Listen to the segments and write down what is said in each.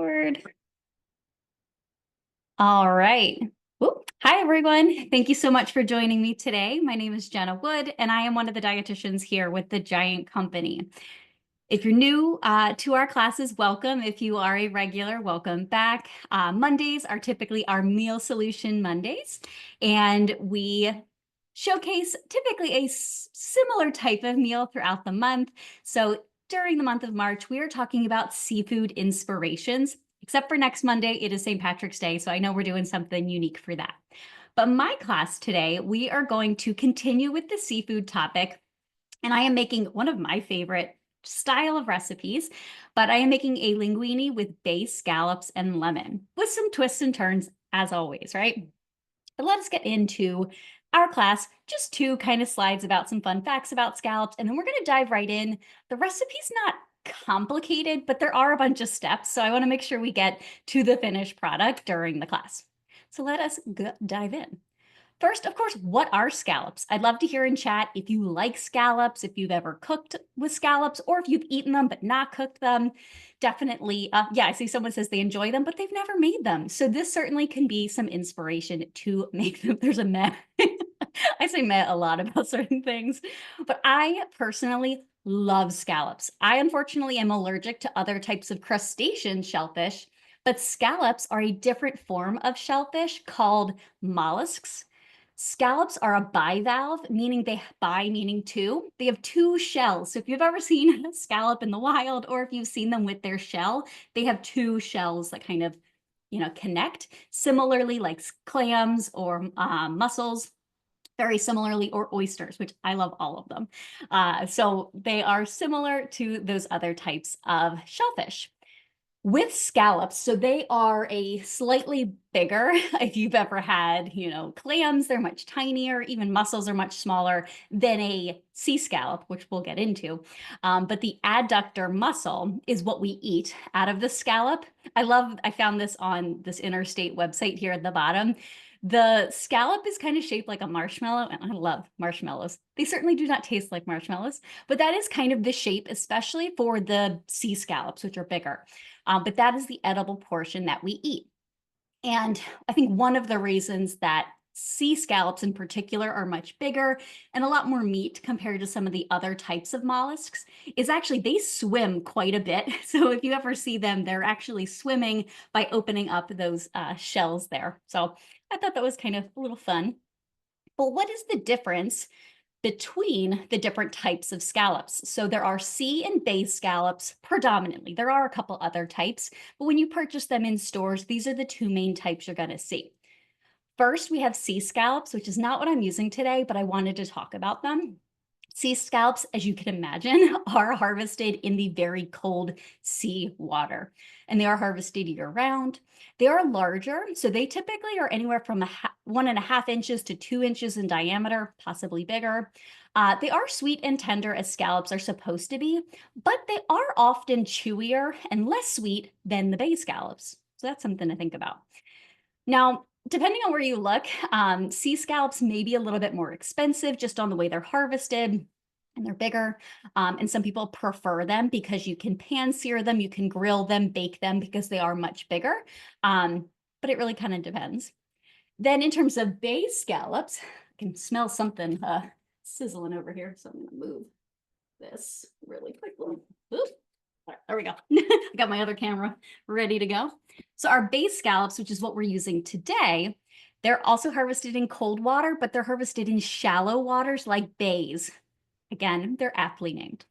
Record. All right. Hi, everyone. Thank you so much for joining me today. My name is Jenna Wood, and I am one of the dietitians here with the Giant Company. If you're new to our classes, welcome. If you are a regular, welcome back. Mondays are typically our meal solution Mondays, and we showcase typically a similar type of meal throughout the month. So during the month of March, we are talking about seafood inspirations. Except for next Monday, it is St. Patrick's Day, so I know we're doing something unique for that. But my class today, we are going to continue with the seafood topic, and I am making one of my favorite style of recipes, but I am making a linguine with bay scallops and lemon, with some twists and turns as always, right? But let us get into our class, just two kind of slides about some fun facts about scallops, and then we're going to dive right in. The recipe's not complicated, but there are a bunch of steps, so I want to make sure we get to the finished product during the class. So let us dive in. First, of course, what are scallops? I'd love to hear in chat if you like scallops, if you've ever cooked with scallops, or if you've eaten them but not cooked them. Definitely, yeah, I see someone says they enjoy them, but they've never made them. So this certainly can be some inspiration to make them. There's a meh. I say meh a lot about certain things, but I personally love scallops. I unfortunately am allergic to other types of crustacean shellfish, but scallops are a different form of shellfish called mollusks. Scallops are a bivalve, meaning meaning two. They have two shells. So if you've ever seen a scallop in the wild, or if you've seen them with their shell, they have two shells that kind of, connect. Similarly, like clams or mussels, very similarly, or oysters, which I love all of them. So they are similar to those other types of shellfish. With scallops, so they are a slightly bigger, if you've ever had, clams, they're much tinier, even mussels are much smaller than a sea scallop, which we'll get into. But the adductor mussel is what we eat out of the scallop. I found this on this Interstate website here at the bottom. The scallop is kind of shaped like a marshmallow, and I love marshmallows. They certainly do not taste like marshmallows, but that is kind of the shape, especially for the sea scallops, which are bigger. But that is the edible portion that we eat. And I think one of the reasons that sea scallops in particular are much bigger and a lot more meat compared to some of the other types of mollusks is actually they swim quite a bit. So if you ever see them, they're actually swimming by opening up those shells there. So I thought that was kind of a little fun. But what is the difference between the different types of scallops? So there are sea and bay scallops predominantly. There are a couple other types, but when you purchase them in stores, these are the two main types you're going to see. First, we have sea scallops, which is not what I'm using today, but I wanted to talk about them. Sea scallops, as you can imagine, are harvested in the very cold sea water, and they are harvested year round. They are larger, so they typically are anywhere from 1.5 inches to 2 inches in diameter, possibly bigger. They are sweet and tender as scallops are supposed to be, but they are often chewier and less sweet than the bay scallops. So that's something to think about. Now, depending on where you look, sea scallops may be a little bit more expensive just on the way they're harvested, and they're bigger. And some people prefer them because you can pan sear them, you can grill them, bake them because they are much bigger. But it really kind of depends. Then in terms of bay scallops, I can smell something sizzling over here, so I'm going to move this really quickly. Oops. Right, there we go. I got my other camera ready to go. So our bay scallops, which is what we're using today, they're also harvested in cold water, but they're harvested in shallow waters like bays. Again, they're aptly named.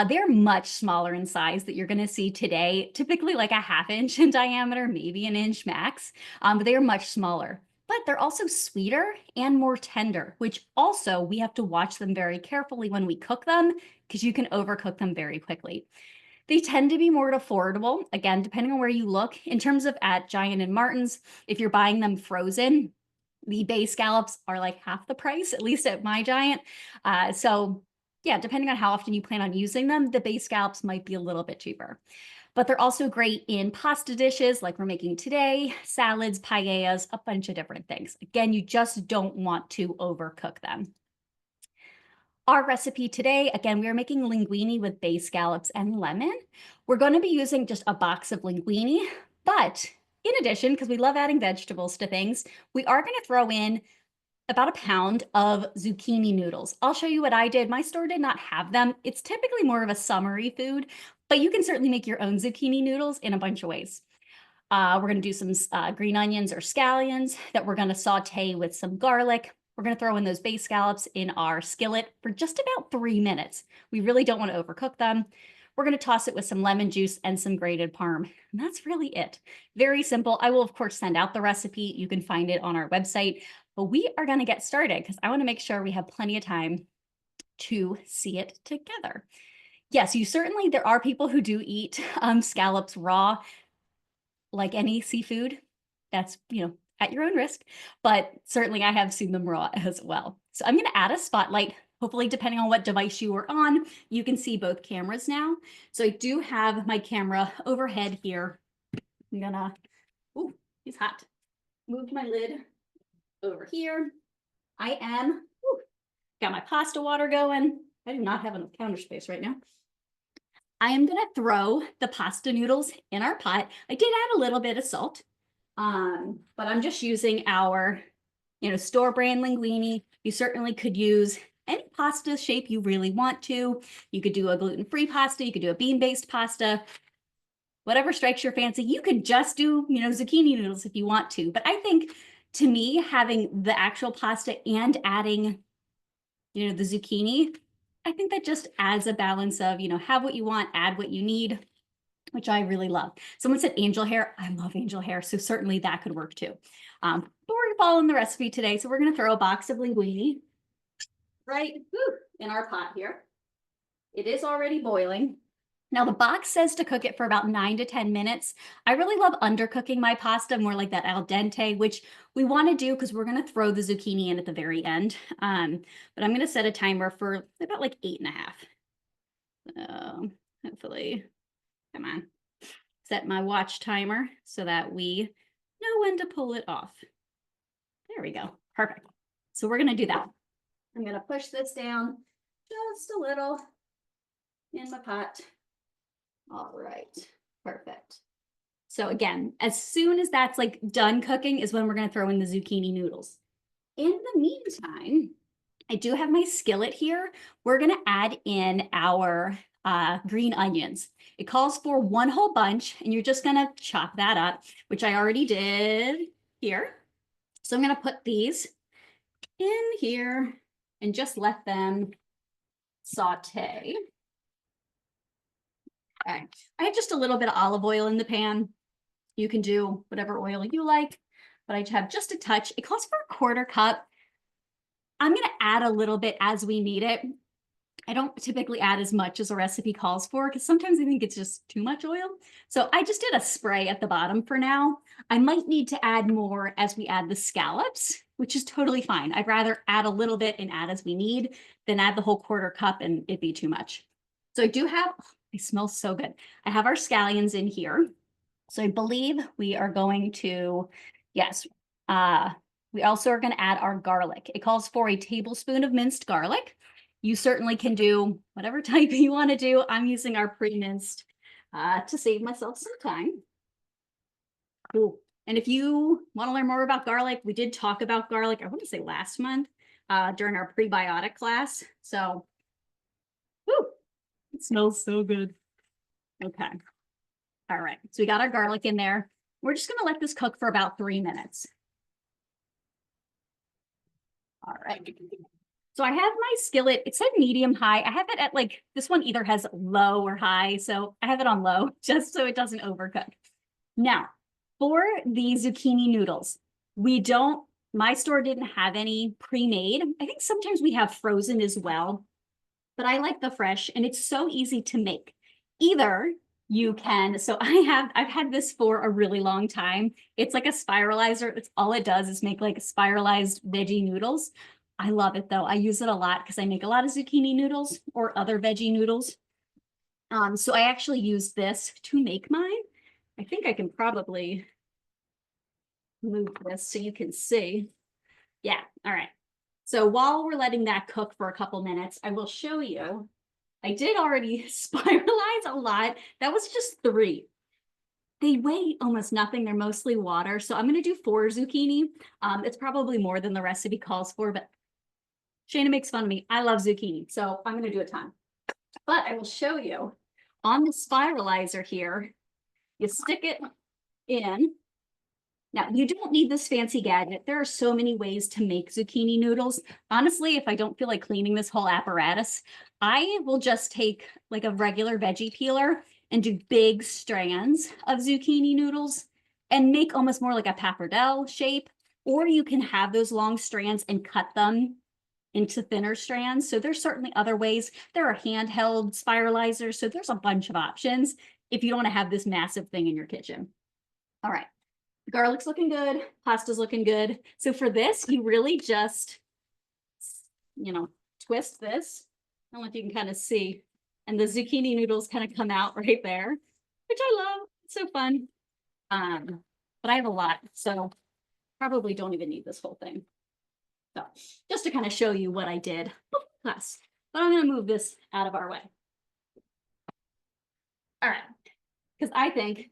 They're much smaller in size that you're going to see today, typically like 1/2 inch in diameter, maybe 1 inch max, but they are much smaller. But they're also sweeter and more tender, which also we have to watch them very carefully when we cook them because you can overcook them very quickly. They tend to be more affordable, again, depending on where you look. In terms of at Giant and Martin's, if you're buying them frozen, the bay scallops are like half the price, at least at my Giant. So yeah, depending on how often you plan on using them, the bay scallops might be a little bit cheaper. But they're also great in pasta dishes like we're making today, salads, paellas, a bunch of different things. Again, you just don't want to overcook them. Our recipe today, again, we are making linguine with bay scallops and lemon. We're going to be using just a box of linguine, But in addition, because we love adding vegetables to things, we are going to throw in about a pound of zucchini noodles. I'll show you what I did. My store did not have them. It's typically more of a summery food, but you can certainly make your own zucchini noodles in a bunch of ways. We're going to do some green onions or scallions that we're going to saute with some garlic. We're going to throw in those bay scallops in our skillet for just about 3 minutes. We really don't want to overcook them. We're going to toss it with some lemon juice and some grated parm. And that's really it. Very simple. I will, of course, send out the recipe. You can find it on our website. But we are going to get started because I want to make sure we have plenty of time to see it together. Yes, there are people who do eat scallops raw, like any seafood. That's, at your own risk, but certainly I have seen them raw as well. So I'm going to add a spotlight. Hopefully, depending on what device you are on, you can see both cameras now. So I do have my camera overhead here. I'm gonna, ooh, he's hot. Move my lid over here. Got my pasta water going. I do not have enough counter space right now. I am gonna throw the pasta noodles in our pot. I did add a little bit of salt, but I'm just using our, store brand linguine. You certainly could use any pasta shape you really want to. You could do a gluten-free pasta. You could do a bean-based pasta. Whatever strikes your fancy. You could just do, zucchini noodles if you want to. But I think, to me, having the actual pasta and adding, the zucchini, I think that just adds a balance of, have what you want, add what you need, which I really love. Someone said angel hair. I love angel hair, so certainly that could work too. But we're following the recipe today, so we're going to throw a box of linguine right in our pot here. It is already boiling. Now the box says to cook it for about 9 to 10 minutes. I really love undercooking my pasta, more like that al dente, which we want to do because we're going to throw the zucchini in at the very end. But I'm going to set a timer for about like 8.5. Hopefully, come on, set my watch timer so that we know when to pull it off. There we go. Perfect. So we're going to do that. I'm going to push this down just a little in my pot. All right, perfect. So again, as soon as that's like done cooking is when we're going to throw in the zucchini noodles. In the meantime, I do have my skillet here. We're going to add in our green onions. It calls for 1 whole bunch, and you're just going to chop that up, which I already did here. So I'm going to put these in here and just let them saute. Okay. I have just a little bit of olive oil in the pan. You can do whatever oil you like, but I have just a touch. It calls for 1/4 cup. I'm going to add a little bit as we need it. I don't typically add as much as a recipe calls for because sometimes I think it's just too much oil. So I just did a spray at the bottom for now. I might need to add more as we add the scallops, which is totally fine. I'd rather add a little bit and add as we need than add the whole 1/4 cup and it be too much. So I do have, they smell so good. I have our scallions in here. So I believe we are going to, yes, we also are going to add our garlic. It calls for a tablespoon of minced garlic. You certainly can do whatever type you want to do. I'm using our pre-minced to save myself some time. Ooh. And if you want to learn more about garlic, we did talk about garlic, I want to say last month during our prebiotic class. So, woo, it smells so good. Okay. All right. So we got our garlic in there. We're just going to let this cook for about 3 minutes. All right. So I have my skillet. It said medium high. I have it at like, this one either has low or high. So I have it on low just so it doesn't overcook. Now, for the zucchini noodles, my store didn't have any pre-made. I think sometimes we have frozen as well, but I like the fresh and it's so easy to make. Either you can, so I've had this for a really long time. It's like a spiralizer. It's all it does is make like spiralized veggie noodles. I love it though. I use it a lot because I make a lot of zucchini noodles or other veggie noodles. So I actually use this to make mine. I think I can probably move this so you can see. Yeah, all right. So while we're letting that cook for a couple minutes, I will show you. I did already spiralize a lot. That was just 3. They weigh almost nothing. They're mostly water. So I'm going to do 4 zucchini. It's probably more than the recipe calls for, but Shayna makes fun of me. I love zucchini, so I'm going to do a ton. But I will show you on the spiralizer here, you stick it in. Now, you don't need this fancy gadget. There are so many ways to make zucchini noodles. Honestly, if I don't feel like cleaning this whole apparatus, I will just take like a regular veggie peeler and do big strands of zucchini noodles and make almost more like a pappardelle shape. Or you can have those long strands and cut them into thinner strands. So there's certainly other ways. There are handheld spiralizers. So there's a bunch of options if you don't want to have this massive thing in your kitchen. All right. Garlic's looking good. Pasta's looking good. So for this, you really just, twist this. I don't know if you can kind of see. And the zucchini noodles kind of come out right there, which I love. It's so fun. But I have a lot, so probably don't even need this whole thing. So just to kind of show you what I did. Class. But I'm going to move this out of our way. All right. Because I think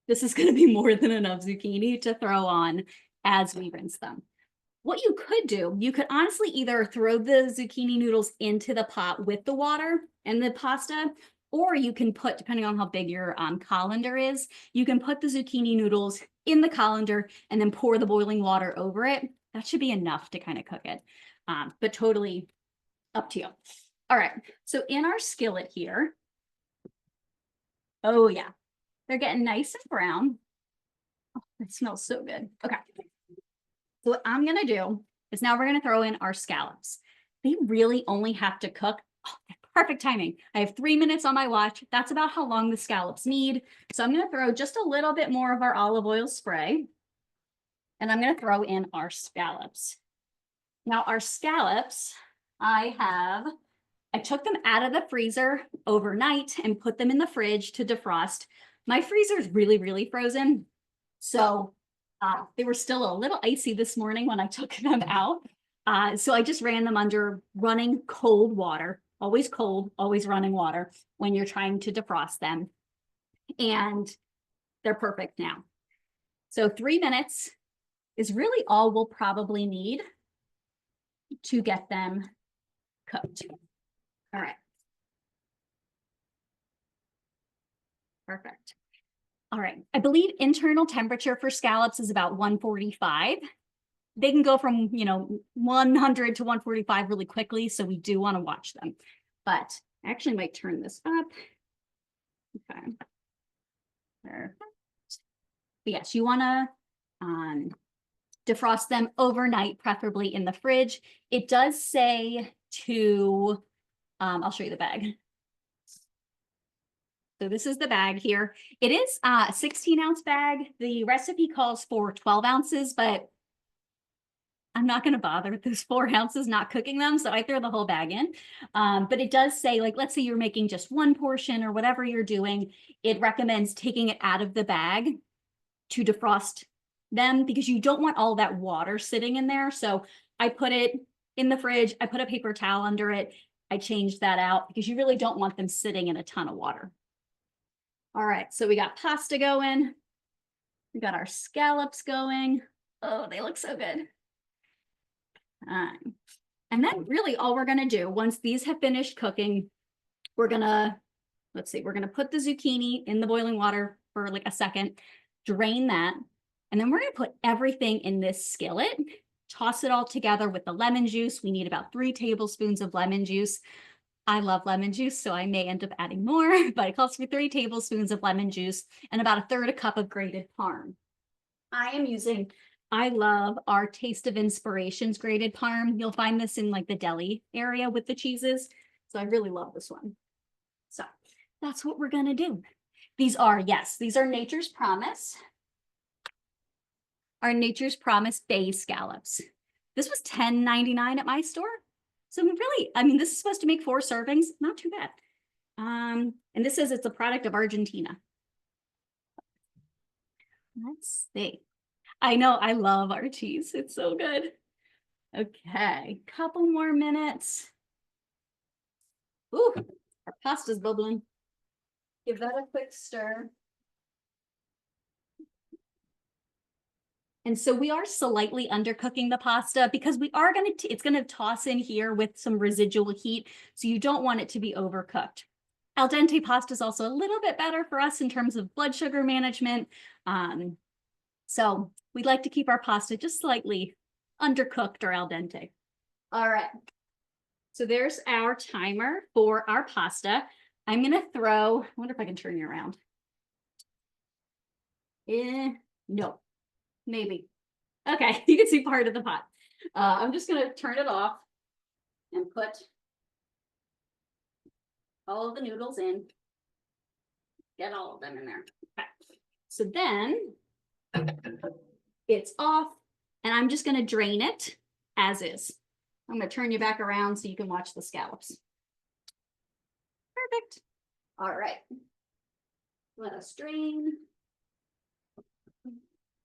this is going to be more than enough zucchini to throw on as we rinse them. What you could do, you could honestly either throw the zucchini noodles into the pot with the water and the pasta, or you can put, depending on how big your colander is, you can put the zucchini noodles in the colander and then pour the boiling water over it. That should be enough to kind of cook it, but totally up to you. All right, so in our skillet here, oh yeah, they're getting nice and brown. Oh, it smells so good. Okay. So what I'm going to do is now we're going to throw in our scallops. They really only have to cook. Oh, perfect timing. I have 3 minutes on my watch. That's about how long the scallops need. So I'm going to throw just a little bit more of our olive oil spray. And I'm going to throw in our scallops. Now our scallops, I took them out of the freezer overnight and put them in the fridge to defrost. My freezer is really, really frozen. So they were still a little icy this morning when I took them out. So I just ran them under running cold water, always cold, always running water when you're trying to defrost them. And they're perfect now. So 3 minutes is really all we'll probably need to get them cooked. All right. Perfect. All right. I believe internal temperature for scallops is about 145. They can go from, 100 to 145 really quickly. So we do want to watch them. But I actually might turn this up. Okay. Perfect. But yes, you want to defrost them overnight, preferably in the fridge. It does say to, I'll show you the bag. So this is the bag here. It is a 16-ounce bag. The recipe calls for 12 ounces, but I'm not going to bother with those 4 ounces not cooking them. So I throw the whole bag in. But it does say, like, let's say you're making just one portion or whatever you're doing, it recommends taking it out of the bag to defrost them because you don't want all that water sitting in there. So I put it in the fridge. I put a paper towel under it. I changed that out because you really don't want them sitting in a ton of water. All right, so we got pasta going. We got our scallops going. Oh, they look so good. And then really all we're gonna do, once these have finished cooking, we're gonna, we're gonna put the zucchini in the boiling water for like a second, drain that, and then we're gonna put everything in this skillet, toss it all together with the lemon juice. We need about 3 tablespoons of lemon juice. I love lemon juice, so I may end up adding more, but it calls for 3 tablespoons of lemon juice and about 1/3 cup of grated parm. I love our Taste of Inspirations grated parm. You'll find this in like the deli area with the cheeses. So I really love this one. So that's what we're gonna do. These are Nature's Promise. Our Nature's Promise Bay scallops. This was $10.99 at my store. So really, I mean, this is supposed to make 4 servings. Not too bad. And this says it's a product of Argentina. Let's see. I know, I love our cheese. It's so good. Okay, couple more minutes. Ooh, our pasta's bubbling. Give that a quick stir. And so we are slightly undercooking the pasta because we are it's going to toss in here with some residual heat. So you don't want it to be overcooked. Al dente pasta is also a little bit better for us in terms of blood sugar management. So we'd like to keep our pasta just slightly undercooked or al dente. All right. So there's our timer for our pasta. I'm going to throw, I wonder if I can turn you around. No, maybe. Okay, you can see part of the pot. I'm just going to turn it off and put all of the noodles in. Get all of them in there. Okay. So then it's off, and I'm just going to drain it as is. I'm going to turn you back around so you can watch the scallops. Perfect. All right. Let us drain.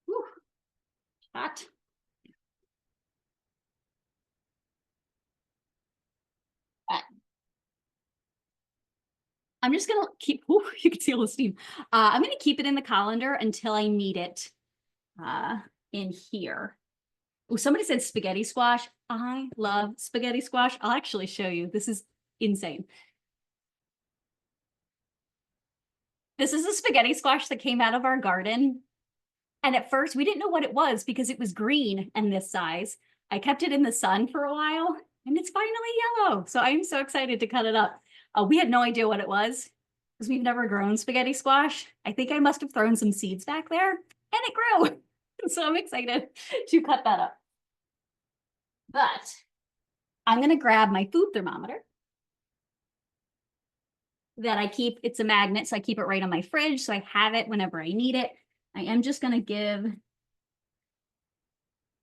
Whew. Hot. I'm just gonna keep, you can see all the steam. I'm gonna keep it in the colander until I need it in here. Oh, somebody said spaghetti squash. I love spaghetti squash. I'll actually show you. This is insane. This is a spaghetti squash that came out of our garden. And at first we didn't know what it was because it was green and this size. I kept it in the sun for a while and it's finally yellow. So I'm so excited to cut it up. We had no idea what it was because we've never grown spaghetti squash. I think I must have thrown some seeds back there and it grew. So I'm excited to cut that up. But I'm going to grab my food thermometer that I keep. It's a magnet, so I keep it right on my fridge. So I have it whenever I need it. I am just going to give,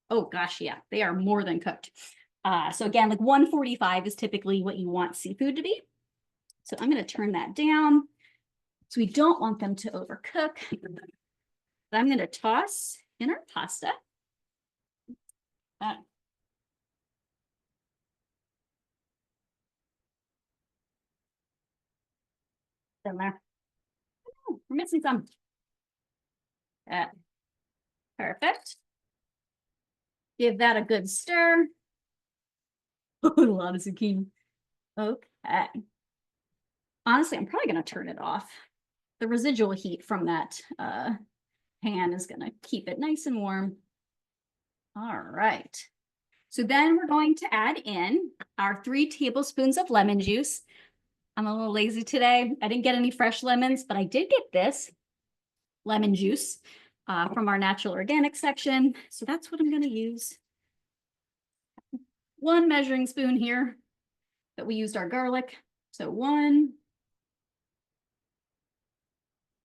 oh gosh, yeah, they are more than cooked. So again, like 145 is typically what you want seafood to be. So I'm going to turn that down. So we don't want them to overcook. But I'm going to toss in our pasta. In there. Oh, we're missing some. Perfect. Give that a good stir. A lot of zucchini. Okay. Honestly, I'm probably going to turn it off. The residual heat from that pan is going to keep it nice and warm. All right. So then we're going to add in our 3 tablespoons of lemon juice. I'm a little lazy today. I didn't get any fresh lemons, but I did get this lemon juice from our natural organic section. So that's what I'm going to use. 1 measuring spoon here that we used our garlic. So 1,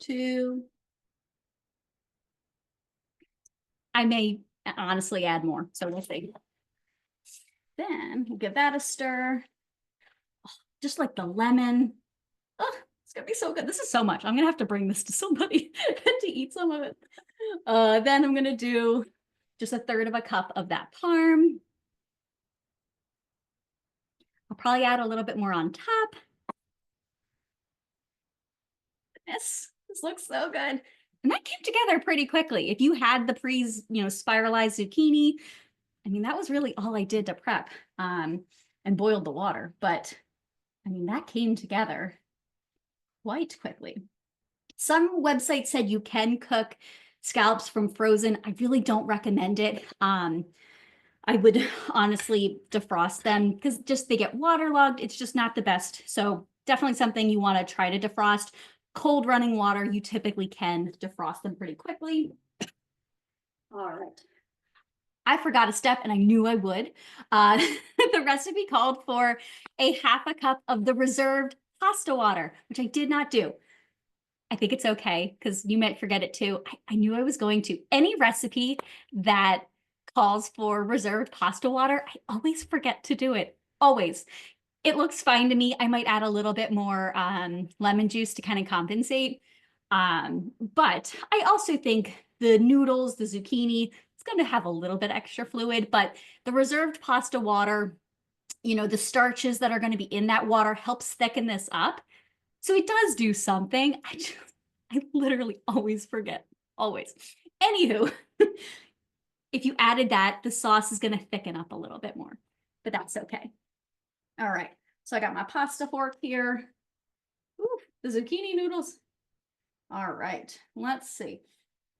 2. I may honestly add more, so we'll see. Then we'll give that a stir. Oh, just like the lemon. Oh, it's gonna be so good. This is so much. I'm gonna have to bring this to somebody to eat some of it. Then I'm gonna do just 1/3 cup of that parm. I'll probably add a little bit more on top. This looks so good. And that came together pretty quickly. If you had the spiralized zucchini, I mean, that was really all I did to prep and boiled the water. But I mean, that came together quite quickly. Some websites said you can cook scallops from frozen. I really don't recommend it. I would honestly defrost them because just they get waterlogged. It's just not the best. So definitely something you want to try to defrost. Cold running water, you typically can defrost them pretty quickly. All right. I forgot a step and I knew I would. The recipe called for a 1/2 cup of the reserved pasta water, which I did not do. I think it's okay because you might forget it too. I knew I was going to. Any recipe that calls for reserved pasta water, I always forget to do it. Always. It looks fine to me. I might add a little bit more lemon juice to kind of compensate. But I also think the noodles, the zucchini, it's going to have a little bit extra fluid, but the reserved pasta water, the starches that are going to be in that water helps thicken this up. So it does do something. I literally always forget. Always. Anywho, if you added that, the sauce is going to thicken up a little bit more, but that's okay. All right, so I got my pasta fork here. Ooh, the zucchini noodles. All right, let's see.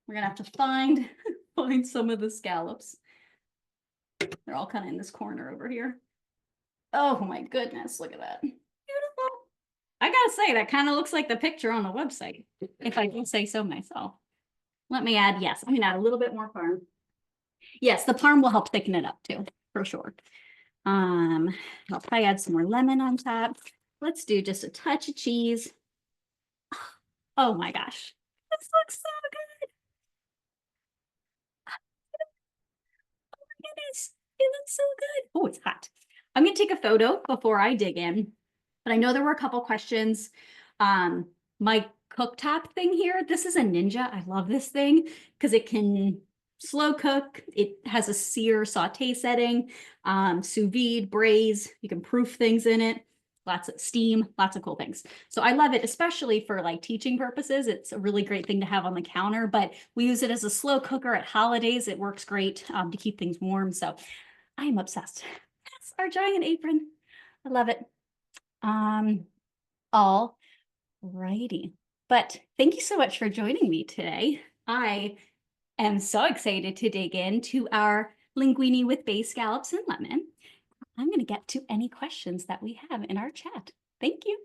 We're gonna have to find some of the scallops. They're all kind of in this corner over here. Oh my goodness, look at that. Beautiful. I gotta say, that kind of looks like the picture on the website, if I can say so myself. Let me add, yes, I'm gonna add a little bit more parm. Yes, the parm will help thicken it up too, for sure. I'll probably add some more lemon on top. Let's do just a touch of cheese. Oh my gosh, this looks so good. Oh my goodness, it looks so good. Oh, it's hot. I'm gonna take a photo before I dig in, but I know there were a couple questions. My cooktop thing here, this is a Ninja. I love this thing because it can slow cook. It has a sear saute setting, sous vide, braise. You can proof things in it. Lots of steam, lots of cool things. So I love it, especially for like teaching purposes. It's a really great thing to have on the counter, but we use it as a slow cooker at holidays. It works great to keep things warm. So I am obsessed. That's our giant apron. I love it. All righty. But thank you so much for joining me today. I am so excited to dig into our linguine with bay scallops and lemon. I'm going to get to any questions that we have in our chat. Thank you.